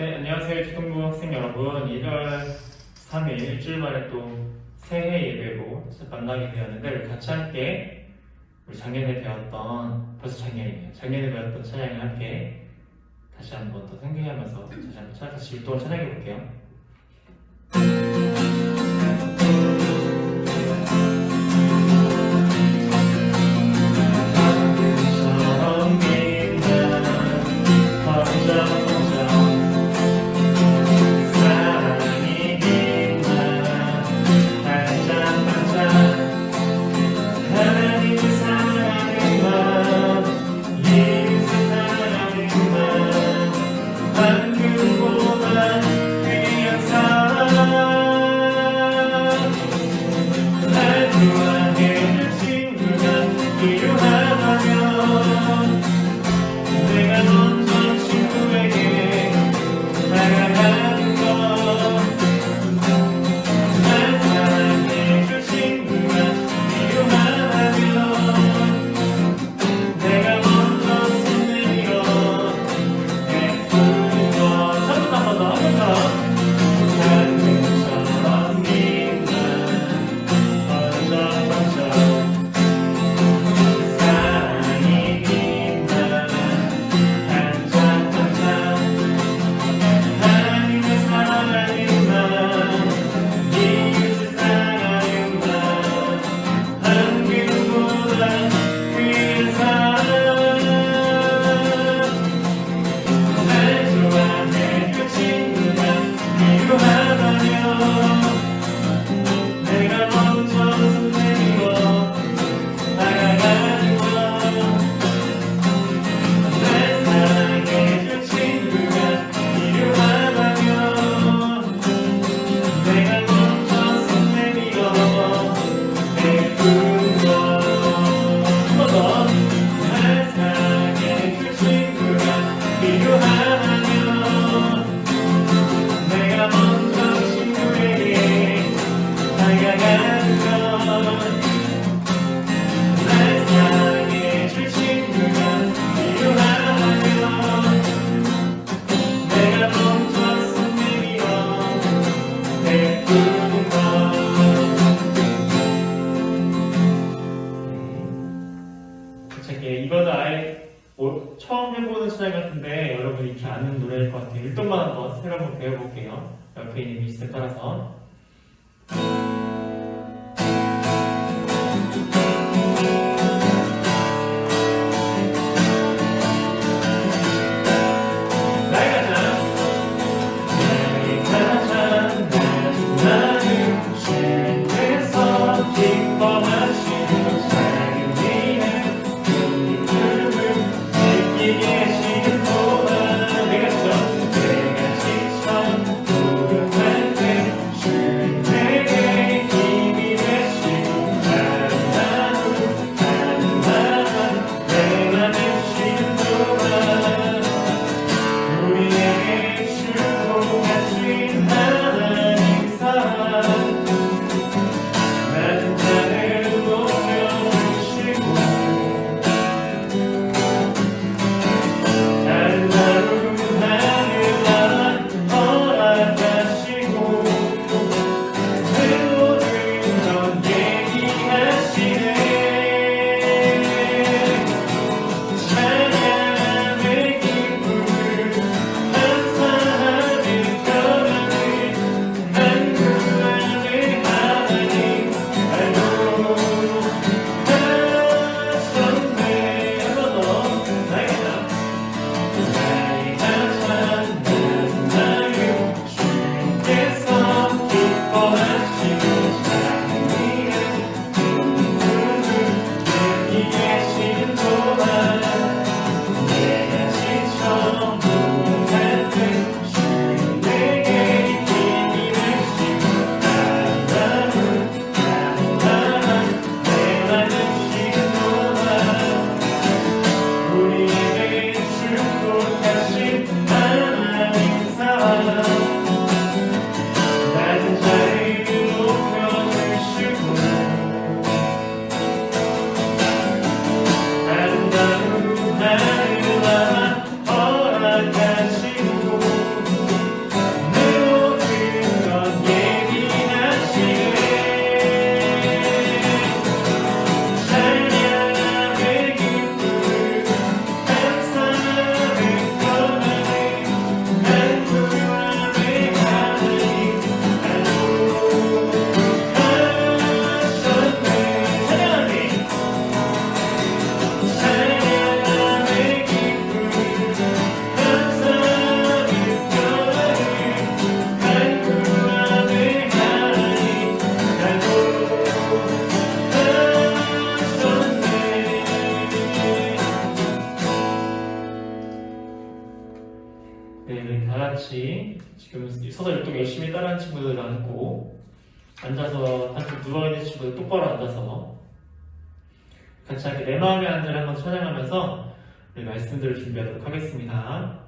네, 안녕하세요. 초등부 학생 여러분. 1월 3일 일주일 만에 또 새해 예배로 만나게 되었는데 우리 같이 함께 우리 작년에 배웠던, 벌써 작년이네요. 작년에 배웠던 찬양을 함께 다시 한번 또 생각하면서 다시 한번 같이 율동을 찬양해 볼게요. 이거는 아예 처음 해보는 찬양 같은데 여러분 익히 아는 노래일 것 같아요. 율동만 한번 새로 한번 배워볼게요. 옆에 있는 뮤지션 따라서. 내가 지쳐 무력할 때 주님 내게 같이 지금 서서 율동 열심히 따라하는 친구들 앉고, 앉아서 한쪽 누워있는 친구들 똑바로 앉아서 같이 함께 내 마음의 안전을 한번 찬양하면서 우리 말씀들을 준비하도록 하겠습니다.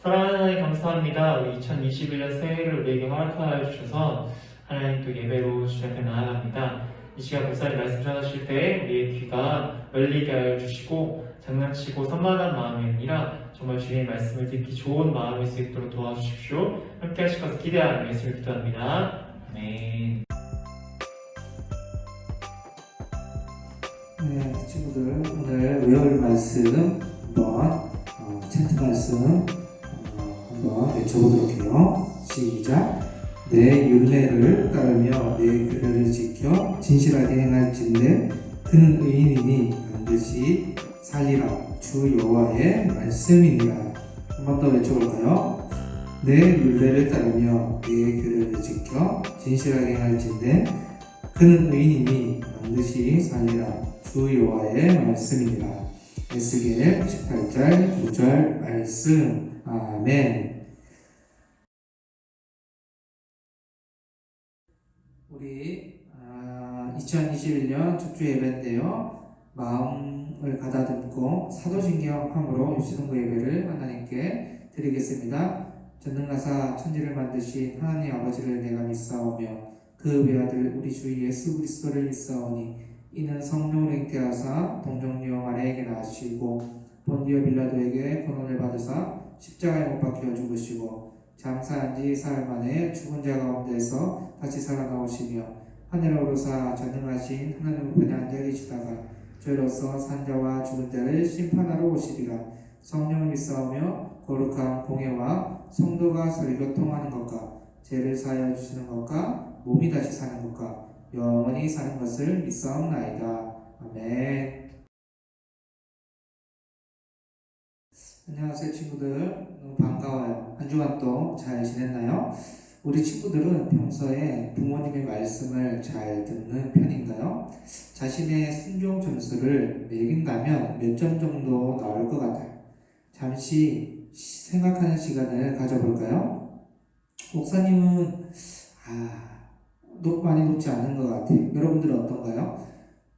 사랑하는 하나님 감사합니다. 우리 2021년 새해를 우리에게 허락하여 주셔서 하나님 또 예배로 주님 앞에 나아갑니다. 이 시간 목사님 말씀 전하실 때 우리의 귀가 열리게 하여 주시고 장난치고 산만한 마음이 아니라 정말 주님의 말씀을 듣기 좋은 마음일 수 있도록 도와주십시오. 함께 하실 것을 기대하며 예수를 기도합니다. 아멘. 네, 친구들 오늘 외울 말씀 한번 챈트 말씀 한번 외쳐보도록 해요. 시작. 내 율례를 따르며 내 규례를 지켜 진실하게 행할진대 그는 의인이니 반드시 살리라. 주 여호와의 말씀이니라. 한 번 더 외쳐볼까요? 내 율례를 따르며 내 규례를 지켜 진실하게 행할진대 그는 의인이니 반드시 살리라. 주 여호와의 말씀이니라. 에스겔 18절 9절 말씀. 아멘. 우리 2021년 축주 예배인데요. 마음을 가다듬고 사도신경함으로 유시동부 예배를 하나님께 드리겠습니다. 전능하사 천지를 만드신 하나님 아버지를 내가 믿사오며 그 외아들 우리 주 예수 그리스도를 믿사오니 이는 성령으로 잉태하사 동정녀 마리아에게 낳으시고 본디오 빌라도에게 권한을 받으사 십자가에 못 박혀 죽으시고 장사한 지 사흘 만에 죽은 자 가운데서 다시 살아나오시며 하늘에 오르사 전능하신 하나님 우편에 앉아 계시다가 저희로서 산자와 죽은 자를 심판하러 오시리라. 성령을 믿사오며 거룩한 공예와 성도가 서로 통하는 것과 죄를 사하여 주시는 것과 몸이 다시 사는 것과 영원히 사는 것을 믿사옵나이다. 아멘. 안녕하세요 친구들. 너무 반가워요. 한 주간 또 잘 지냈나요? 우리 친구들은 평소에 부모님의 말씀을 잘 듣는 편인가요? 자신의 순종 점수를 매긴다면 몇 점 정도 나올 것 같아요? 잠시 생각하는 시간을 가져볼까요? 목사님은 많이 높지 않은 것 같아요. 여러분들은 어떤가요?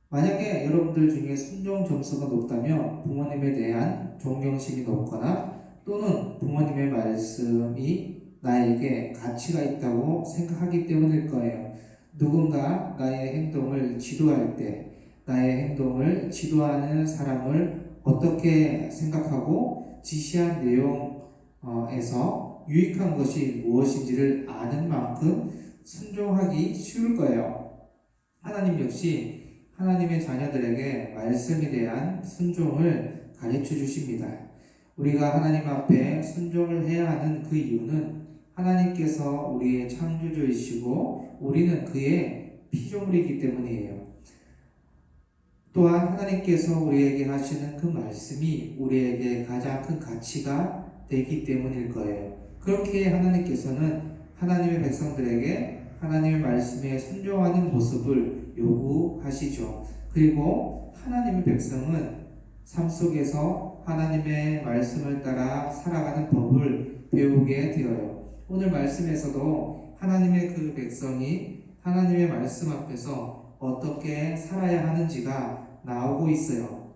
만약에 여러분들 중에 순종 점수가 높다면 부모님에 대한 존경심이 높거나 또는 부모님의 말씀이 나에게 가치가 있다고 생각하기 때문일 거예요. 누군가 나의 행동을 지도할 때 나의 행동을 지도하는 사람을 어떻게 생각하고 지시한 내용에서 유익한 것이 무엇인지를 아는 만큼 순종하기 쉬울 거예요. 하나님 역시 하나님의 자녀들에게 말씀에 대한 순종을 가르쳐 주십니다. 우리가 하나님 앞에 순종을 해야 하는 그 이유는 하나님께서 우리의 창조주이시고 우리는 그의 피조물이기 때문이에요. 또한 하나님께서 우리에게 하시는 그 말씀이 우리에게 가장 큰 가치가 되기 때문일 거예요. 그렇게 하나님께서는 하나님의 백성들에게 하나님의 말씀에 순종하는 모습을 요구하시죠. 그리고 하나님의 백성은 삶 속에서 하나님의 말씀을 따라 살아가는 법을 배우게 되어요. 오늘 말씀에서도 하나님의 그 백성이 하나님의 말씀 앞에서 어떻게 살아야 하는지가 나오고 있어요.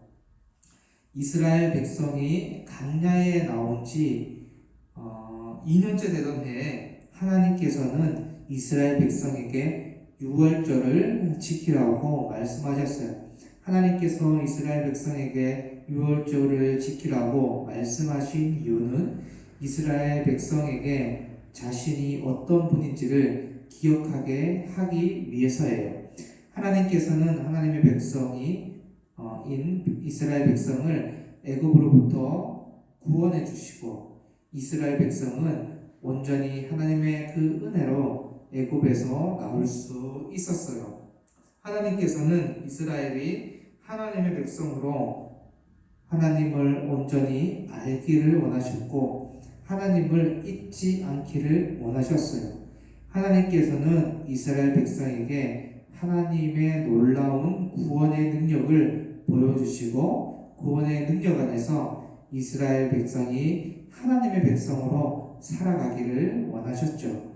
이스라엘 백성이 광야에 나온 지 2년째 되던 해에 하나님께서는 이스라엘 백성에게 유월절을 지키라고 말씀하셨어요. 하나님께서 이스라엘 백성에게 유월절을 지키라고 말씀하신 이유는 이스라엘 백성에게 자신이 어떤 분인지를 기억하게 하기 위해서예요. 하나님께서는 하나님의 백성인 이스라엘 백성을 애굽으로부터 구원해 주시고 이스라엘 백성은 온전히 하나님의 그 은혜로 애굽에서 나올 수 있었어요. 하나님께서는 이스라엘이 하나님의 백성으로 하나님을 온전히 알기를 원하셨고 하나님을 잊지 않기를 원하셨어요. 하나님께서는 이스라엘 백성에게 하나님의 놀라운 구원의 능력을 보여주시고 구원의 능력 안에서 이스라엘 백성이 하나님의 백성으로 살아가기를 원하셨죠.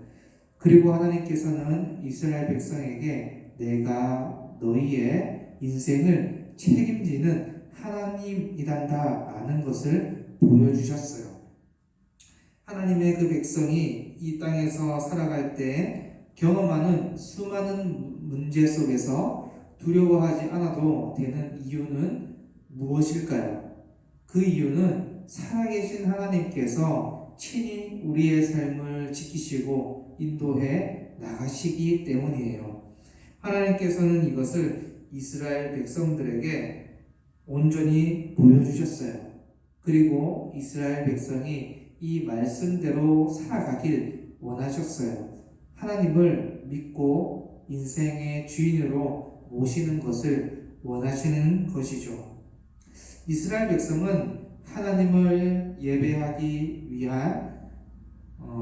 그리고 하나님께서는 이스라엘 백성에게 내가 너희의 인생을 책임지는 하나님이란다 라는 것을 보여주셨어요. 하나님의 그 백성이 이 땅에서 살아갈 때 경험하는 수많은 문제 속에서 두려워하지 않아도 되는 이유는 무엇일까요? 그 이유는 살아계신 하나님께서 친히 우리의 삶을 지키시고 인도해 나가시기 때문이에요. 하나님께서는 이것을 이스라엘 백성들에게 온전히 보여주셨어요. 그리고 이스라엘 백성이 이 말씀대로 살아가길 원하셨어요. 하나님을 믿고 인생의 주인으로 모시는 것을 원하시는 것이죠. 이스라엘 백성은 하나님을 예배하기 위한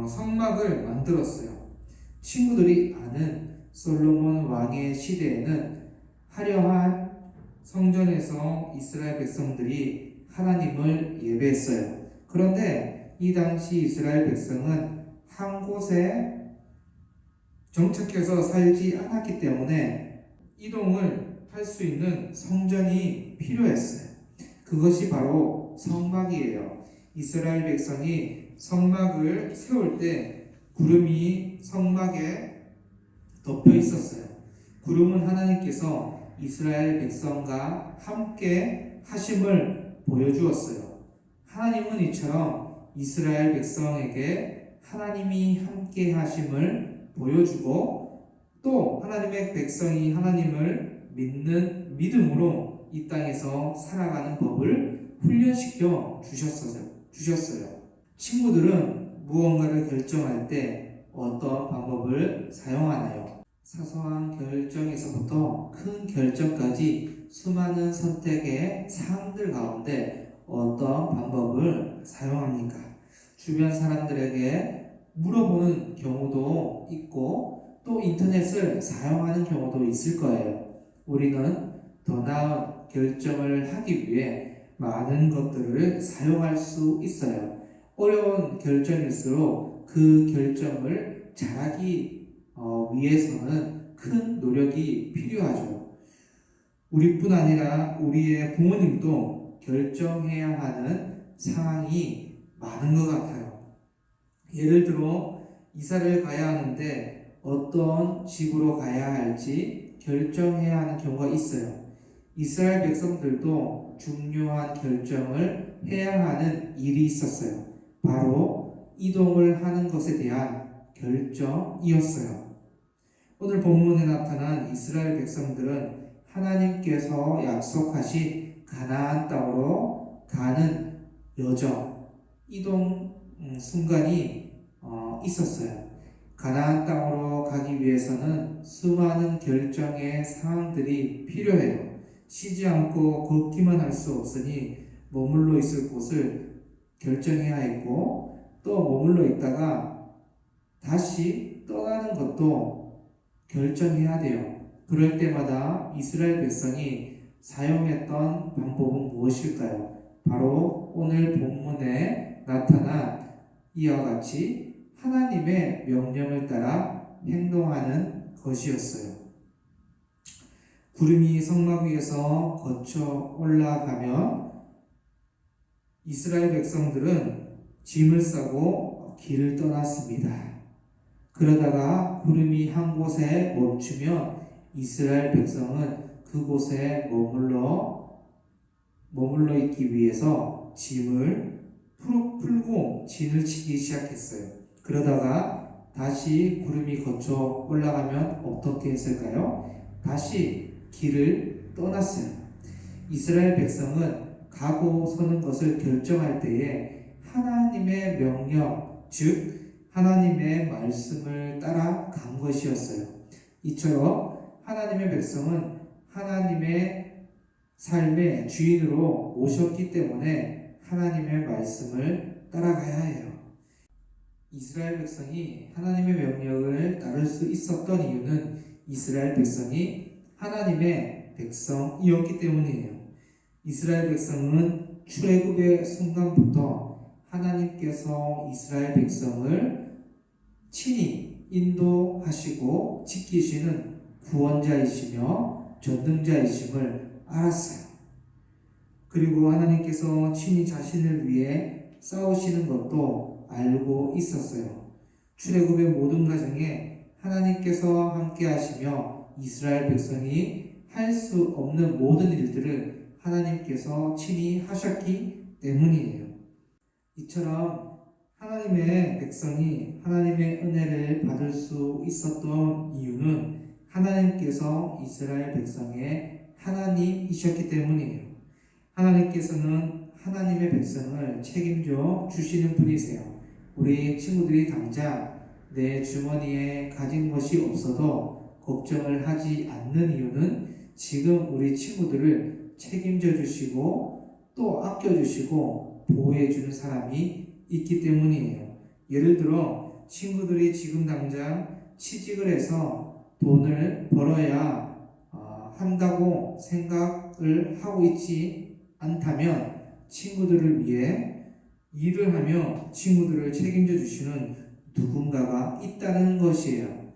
성막을 만들었어요. 친구들이 아는 솔로몬 왕의 시대에는 화려한 성전에서 이스라엘 백성들이 하나님을 예배했어요. 그런데 이 당시 이스라엘 백성은 한 곳에 정착해서 살지 않았기 때문에 이동을 할 수 있는 성전이 필요했어요. 그것이 바로 성막이에요. 이스라엘 백성이 성막을 세울 때 구름이 성막에 덮여 있었어요. 구름은 하나님께서 이스라엘 백성과 함께 하심을 보여주었어요. 하나님은 이처럼 이스라엘 백성에게 하나님이 함께 하심을 보여주고 또 하나님의 백성이 하나님을 믿는 믿음으로 이 땅에서 살아가는 법을 훈련시켜 주셨어요. 친구들은 무언가를 결정할 때 어떤 방법을 사용하나요? 사소한 결정에서부터 큰 결정까지 수많은 선택의 사항들 가운데 어떤 방법을 사용합니까? 주변 사람들에게 물어보는 경우도 있고 또 인터넷을 사용하는 경우도 있을 거예요. 우리는 더 나은 결정을 하기 위해 많은 것들을 사용할 수 있어요. 어려운 결정일수록 그 결정을 잘하기 위해서는 큰 노력이 필요하죠. 우리뿐 아니라 우리의 부모님도 결정해야 하는 상황이 많은 것 같아요. 예를 들어 이사를 가야 하는데 어떤 집으로 가야 할지 결정해야 하는 경우가 있어요. 이스라엘 백성들도 중요한 결정을 해야 하는 일이 있었어요. 바로 이동을 하는 것에 대한 결정이었어요. 오늘 본문에 나타난 이스라엘 백성들은 하나님께서 약속하신 가나안 땅으로 가는 여정, 이동 순간이 있었어요. 가나안 땅으로 가기 위해서는 수많은 결정의 상황들이 필요해요. 쉬지 않고 걷기만 할 수 없으니 머물러 있을 곳을 결정해야 했고 또 머물러 있다가 다시 떠나는 것도 결정해야 돼요. 그럴 때마다 이스라엘 백성이 사용했던 방법은 무엇일까요? 바로 오늘 본문에 나타난 이와 같이 하나님의 명령을 따라 행동하는 것이었어요. 구름이 성막 위에서 거쳐 올라가면 이스라엘 백성들은 짐을 싸고 길을 떠났습니다. 그러다가 구름이 한 곳에 멈추면 이스라엘 백성은 그곳에 머물러 있기 위해서 짐을 풀고 진을 치기 시작했어요. 그러다가 다시 구름이 거쳐 올라가면 어떻게 했을까요? 다시 길을 떠났어요. 이스라엘 백성은 가고 서는 것을 결정할 때에 하나님의 명령, 즉 하나님의 말씀을 따라 간 것이었어요. 이처럼 하나님의 백성은 하나님의 삶의 주인으로 모셨기 때문에 하나님의 말씀을 따라가야 해요. 이스라엘 백성이 하나님의 명령을 따를 수 있었던 이유는 이스라엘 백성이 하나님의 백성이었기 때문이에요. 이스라엘 백성은 출애굽의 순간부터 하나님께서 이스라엘 백성을 친히 인도하시고 지키시는 구원자이시며 전능자이심을 알았어요. 그리고 하나님께서 친히 자신을 위해 싸우시는 것도 알고 있었어요. 출애굽의 모든 과정에 하나님께서 함께 하시며 이스라엘 백성이 할 수 없는 모든 일들을 하나님께서 친히 하셨기 때문이에요. 이처럼 하나님의 백성이 하나님의 은혜를 받을 수 있었던 이유는 하나님께서 이스라엘 백성의 하나님이셨기 때문이에요. 하나님께서는 하나님의 백성을 책임져 주시는 분이세요. 우리 친구들이 당장 내 주머니에 가진 것이 없어도 걱정을 하지 않는 이유는 지금 우리 친구들을 책임져 주시고 또 아껴 주시고 보호해 주는 사람이 있기 때문이에요. 예를 들어 친구들이 지금 당장 취직을 해서 돈을 벌어야 한다고 생각을 하고 있지 않다면 친구들을 위해 일을 하며 친구들을 책임져 주시는 누군가가 있다는 것이에요.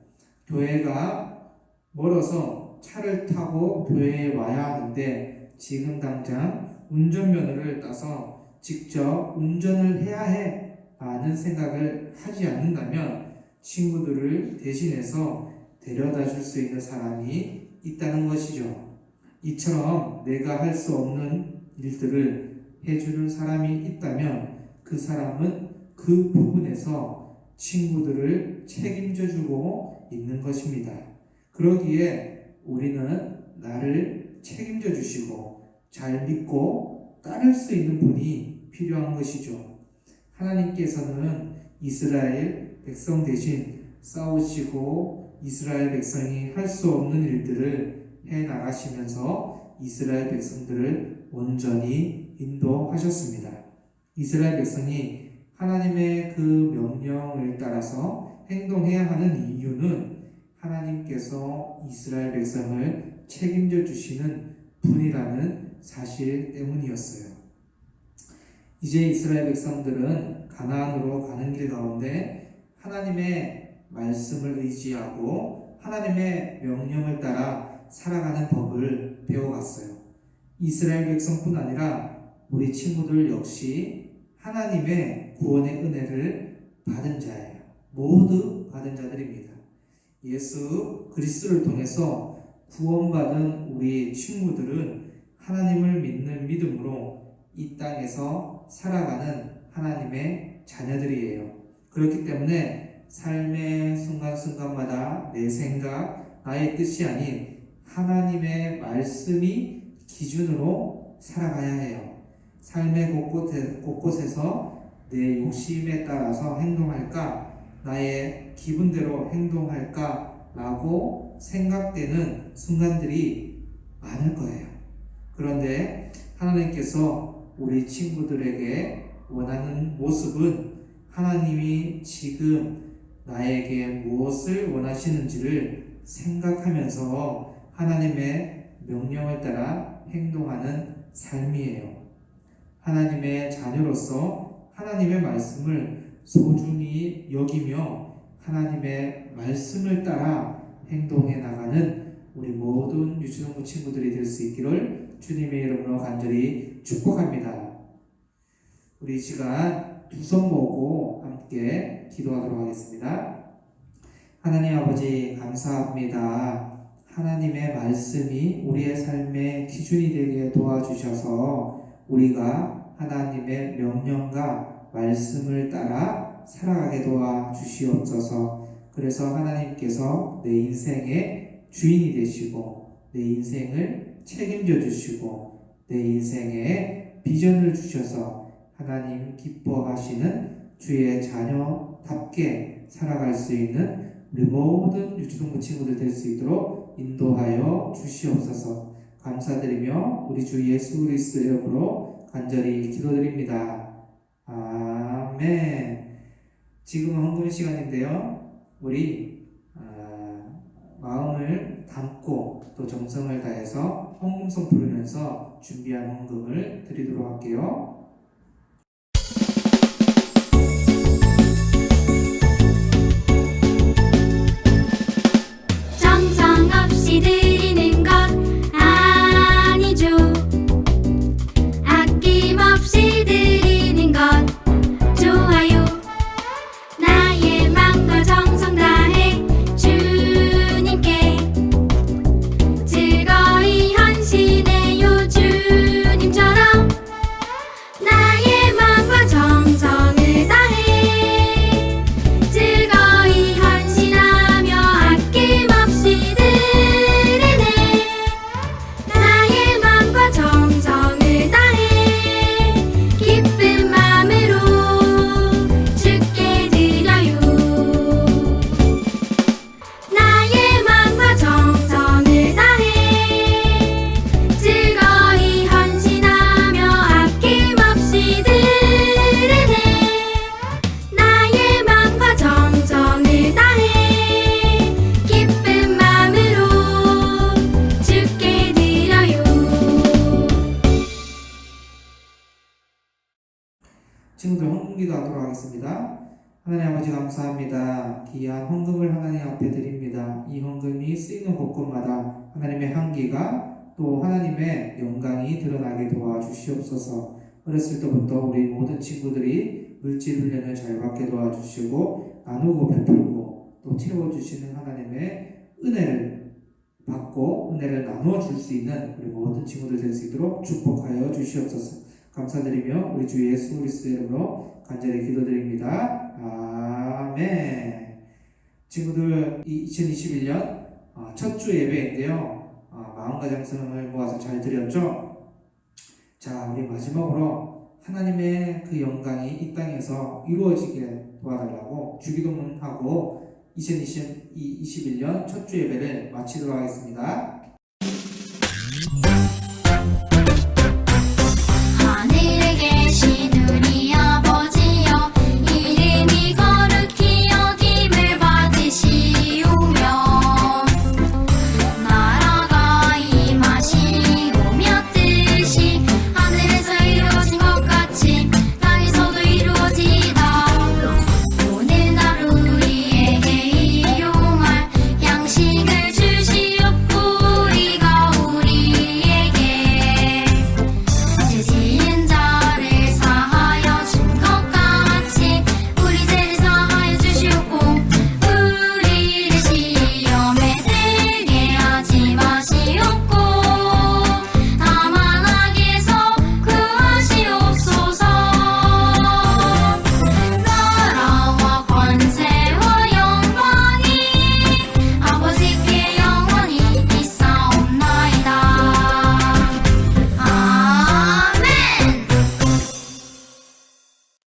교회가 멀어서 차를 타고 교회에 와야 하는데 지금 당장 운전면허를 따서 직접 운전을 해야 해 라는 생각을 하지 않는다면 친구들을 대신해서 데려다 줄 수 있는 사람이 있다는 것이죠. 이처럼 내가 할 수 없는 일들을 해주는 사람이 있다면 그 사람은 그 부분에서 친구들을 책임져 주고 있는 것입니다. 그러기에 우리는 나를 책임져 주시고 잘 믿고 따를 수 있는 분이 필요한 것이죠. 하나님께서는 이스라엘 백성 대신 싸우시고 이스라엘 백성이 할 수 없는 일들을 해 나가시면서 이스라엘 백성들을 온전히 인도하셨습니다. 이스라엘 백성이 하나님의 그 명령을 따라서 행동해야 하는 이유는 하나님께서 이스라엘 백성을 책임져 주시는 분이라는 사실 때문이었어요. 이제 이스라엘 백성들은 가나안으로 가는 길 가운데 하나님의 말씀을 의지하고 하나님의 명령을 따라 살아가는 법을 배워갔어요. 이스라엘 백성뿐 아니라 우리 친구들 역시 하나님의 구원의 은혜를 받은 자예요. 모두 받은 자들입니다. 예수 그리스도를 통해서 구원받은 우리 친구들은 하나님을 믿는 믿음으로 이 땅에서 살아가는 하나님의 자녀들이에요. 그렇기 때문에 삶의 순간순간마다 내 생각, 나의 뜻이 아닌 하나님의 말씀이 기준으로 살아가야 해요. 삶의 곳곳에서 내 욕심에 따라서 행동할까? 나의 기분대로 행동할까? 라고 생각되는 순간들이 많을 거예요. 그런데 하나님께서 우리 친구들에게 원하는 모습은 하나님이 지금 나에게 무엇을 원하시는지를 생각하면서 하나님의 명령을 따라 행동하는 삶이에요. 하나님의 자녀로서 하나님의 말씀을 소중히 여기며 하나님의 말씀을 따라 행동해 나가는 우리 모든 유치동부 친구들이 될 수 있기를 주님의 이름으로 간절히 축복합니다. 우리 이 시간 두 손 모으고 함께 기도하도록 하겠습니다. 하나님 아버지 감사합니다. 하나님의 말씀이 우리의 삶의 기준이 되게 도와주셔서 우리가 하나님의 명령과 말씀을 따라 살아가게 도와주시옵소서. 그래서 하나님께서 내 인생의 주인이 되시고 내 인생을 책임져 주시고 내 인생에 비전을 주셔서 하나님 기뻐하시는 주의 자녀답게 살아갈 수 있는 우리 모든 유치동부 친구들 될 수 있도록 인도하여 주시옵소서. 감사드리며 우리 주 예수 그리스도 이름으로 간절히 기도드립니다. 아멘. 지금은 헌금 시간인데요. 우리 마음을 담고 또 정성을 다해서 헌금송 부르면서 준비한 헌금을 드리도록 할게요. 정성 없이 드리는 것 아니죠. 아낌없이 드리는 것 좋아요. 나의 맘과 정성 다해 주님께 즐거이 헌신해요. 주님처럼 나의 맘과 정성을 다해 즐거이 헌신하며 아낌없이 드리네. 나의 맘과 정성을 다해 기쁜 마음으로 주께 드려요. 나의 맘과 정성을 다해 즐거이 헌신하며 아낌없이 드리네. 나의 맘과 정성을 다해 기쁜 마음으로 주께 드려요. 친구들 헌금 기도하도록 하겠습니다. 하나님 아버지 감사합니다. 귀한 헌금을 하나님 앞에 드립니다. 이 헌금이 쓰이는 곳곳마다 하나님의 향기가 또 하나님의 영광이 드러나게 도와주시옵소서. 어렸을 때부터 우리 모든 친구들이 물질 훈련을 잘 받게 도와주시고 나누고 베풀고 또 채워주시는 하나님의 은혜를 받고 은혜를 나누어 줄 수 있는 우리 모든 친구들 될 수 있도록 축복하여 주시옵소서. 감사드리며 우리 주 예수 그리스도 이름으로 간절히 기도드립니다. 아멘. 친구들 2021년 첫 주 예배인데요. 마음과 정성을 모아서 잘 드렸죠? 자, 우리 마지막으로 하나님의 그 영광이 이 땅에서 이루어지게 도와달라고 주기도문하고 2021년 첫 주 예배를 마치도록 하겠습니다.